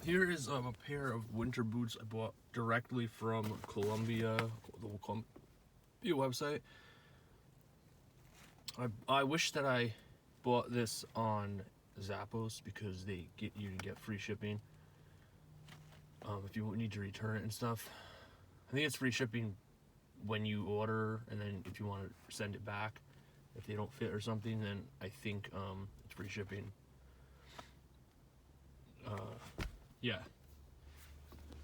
Here is a pair of winter boots I bought directly from Columbia, the Columbia website. I wish that I bought this on Zappos because they get free shipping. If you need to return it and stuff, I think it's free shipping when you order, and then if you want to send it back, if they don't fit or something, then I think it's free shipping. Yeah,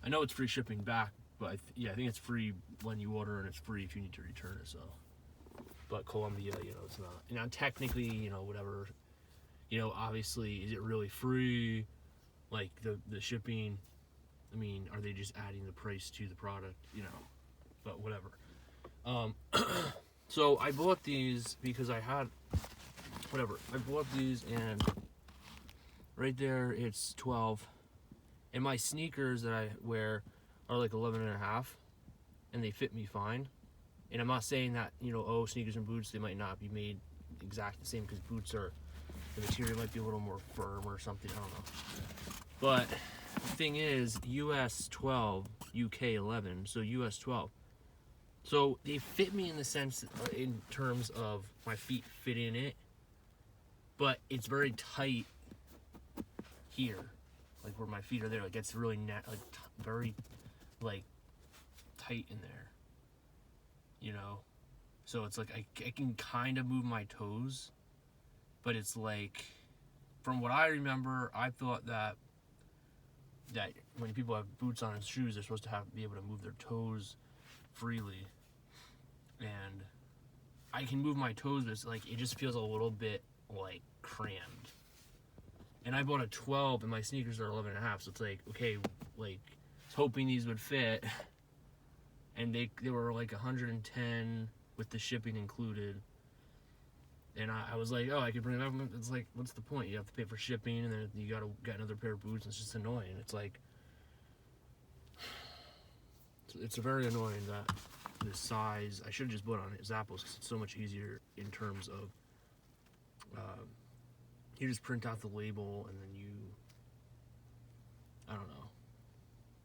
I know it's free shipping back, but I think it's free when you order, and it's free if you need to return it. So, but Columbia, it's not. Technically, whatever. Obviously, is it really free? Like the shipping. I mean, are they just adding the price to the product? But whatever. So I bought these because I had whatever. I bought these, and right there it's 12. And my sneakers that I wear are like 11 and a half, and they fit me fine. And I'm not saying that, sneakers and boots, they might not be made exact the same, because boots the material might be a little more firm or something, I don't know. But the thing is, US 12, UK 11, so US 12. So they fit me in the sense, in terms of my feet fit in it, but it's very tight here. Like where my feet are there, like it's really very tight in there, so it's like I can kind of move my toes, but it's like, from what I remember, I thought that when people have boots on and shoes, they're supposed to be able to move their toes freely, and I can move my toes, but it's like it just feels a little bit like crammed. And I bought a 12, and my sneakers are 11 and a half, so it's like, okay, like, I was hoping these would fit, and they were like 110 with the shipping included, and I was like, oh, I could bring it up. It's like, what's the point? You have to pay for shipping, and then you gotta get another pair of boots, and it's just annoying. It's like, it's very annoying that this size, I should have just bought on Zappos, because it's so much easier in terms of, you just print out the label, and then I don't know.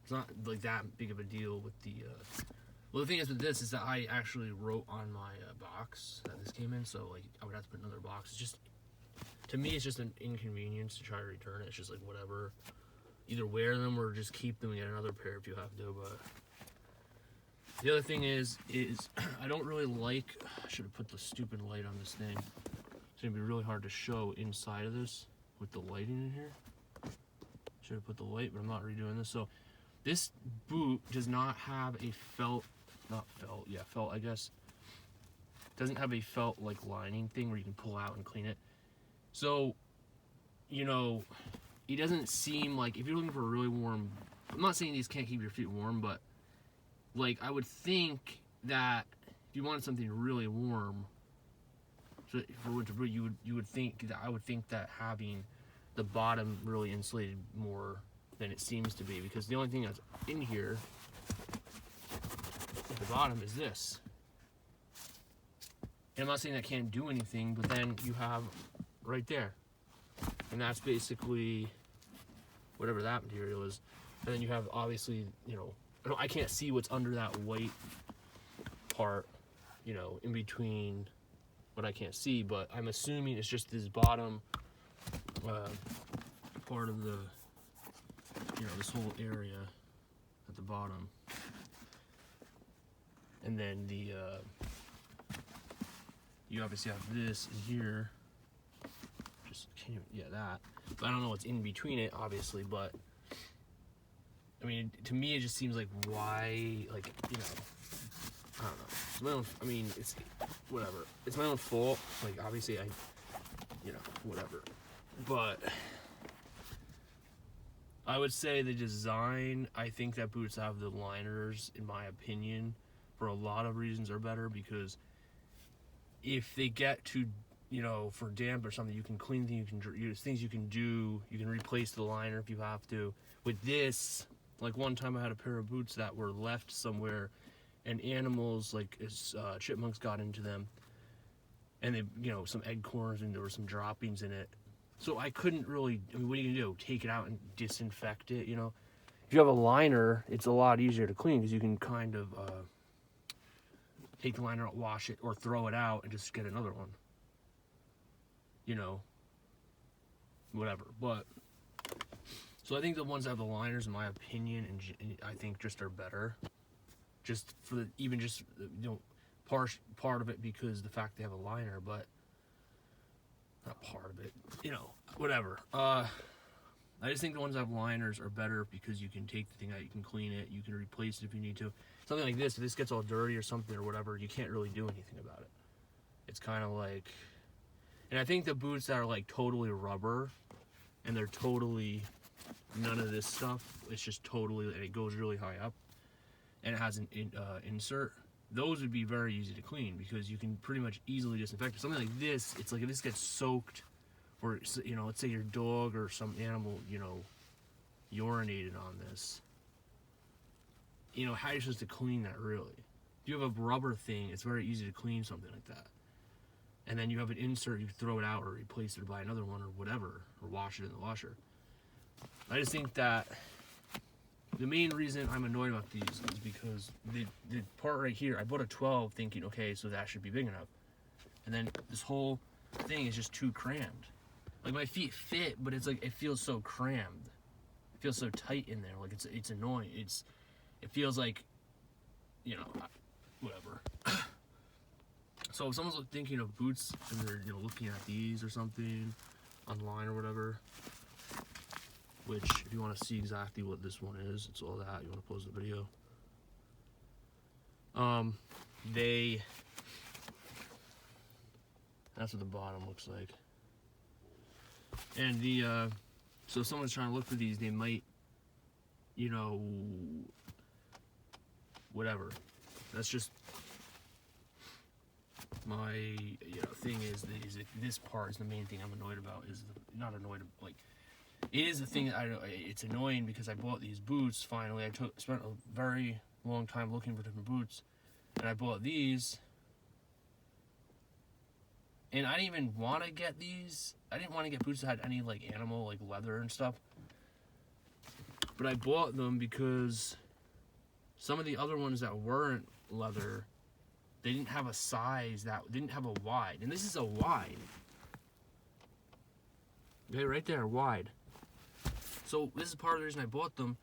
It's not like that big of a deal with the, well, the thing is with this is that I actually wrote on my box that this came in, so like I would have to put another box. It's just, to me, it's just an inconvenience to try to return it. It's just like, whatever. Either wear them or just keep them and get another pair if you have to, but the other thing is I don't really like, I should have put the stupid light on this thing. It's going to be really hard to show inside of this with the lighting in here. Should have put the light, but I'm not redoing this. So this boot does not have a felt, I guess. Doesn't have a felt like lining thing where you can pull out and clean it. So, it doesn't seem like, if you're looking for a really warm, I'm not saying these can't keep your feet warm, but like I would think that if you wanted something really warm, so for winter boot, you would think that, I would think that having the bottom really insulated more than it seems to be, because the only thing that's in here at the bottom is this. And I'm not saying that can't do anything, but then you have right there, and that's basically whatever that material is. And then you have, obviously, I can't see what's under that white part, in between. But I can't see, but I'm assuming it's just this bottom part of the, this whole area at the bottom, and then the you obviously have this in here, that, but I don't know what's in between it, obviously. But I mean, to me, it just seems like, why, like, I don't know. It's my own, it's whatever. It's my own fault. Like, obviously, whatever. But I would say the design, I think that boots have the liners, in my opinion, for a lot of reasons are better, because if they get to, for damp or something, you can clean things you can do. You can replace the liner if you have to. With this, like, one time I had a pair of boots that were left somewhere, and animals, like chipmunks, got into them, and they, some acorns, and there were some droppings in it, So I couldn't really, I mean, what are you gonna do? Take it out and disinfect it, you know? If you have a liner, it's a lot easier to clean because you can kind of take the liner out, wash it, or throw it out and just get another one. You know, whatever. But, so I think the ones that have the liners, in my opinion, and I think just are better. Just for the, even just, you know, part of it because the fact they have a liner, but not part of it, you know, whatever. I just think the ones that have liners are better because you can take the thing out, you can clean it, you can replace it if you need to. Something like this, if this gets all dirty or something or whatever, you can't really do anything about it. It's kind of like, and I think the boots that are like totally rubber and they're totally none of this stuff, it's just totally, and it goes really high up and it has an insert, those would be very easy to clean because you can pretty much easily disinfect it. Something like this, it's like if this gets soaked, or, you know, let's say your dog or some animal, you know, urinated on this, you know, how are you supposed to clean that really? If you have a rubber thing, it's very easy to clean something like that. And then you have an insert, you throw it out or replace it by another one or whatever, or wash it in the washer. I just think that the main reason I'm annoyed about these is because the part right here, I bought a 12 thinking, okay, so that should be big enough. And then this whole thing is just too crammed. Like my feet fit, but it's like it feels so crammed. It feels so tight in there. Like it's annoying. It feels like, you know, whatever. So if someone's thinking of boots and they're, you know, looking at these or something online or whatever, which if you want to see exactly what this one is, it's all that. You want to pause the video. That's what the bottom looks like. And so if someone's trying to look for these, they might, you know, whatever. That's just my, you know, thing is this part is the main thing I'm annoyed about. Not annoyed, like, it is the thing that it's annoying because I bought these boots finally. I spent a very long time looking for different boots, and I bought these. And I didn't even want to get these. I didn't want to get boots that had any, like, animal, like, leather and stuff. But I bought them because some of the other ones that weren't leather, they didn't have a size that didn't have a wide. And this is a wide. Okay, right there, wide. So this is part of the reason I bought them,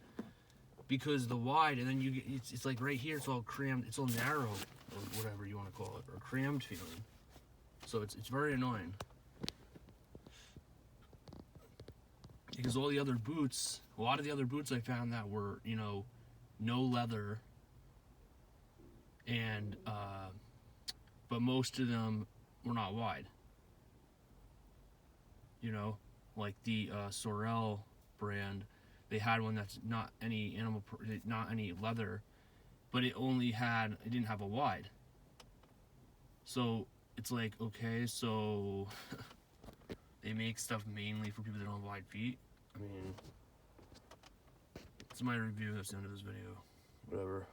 because the wide, and then you get, it's like right here, it's all crammed, it's all narrow, or whatever you want to call it, or crammed feeling. So it's very annoying. Because all the other boots, a lot of the other boots I found that were, you know, no leather, and but most of them were not wide. You know, like the Sorel brand, they had one that's not any not any leather, but it didn't have a wide. So it's like, okay, so they make stuff mainly for people that don't have wide feet. I mean, it's my review. That's the end of this video. Whatever.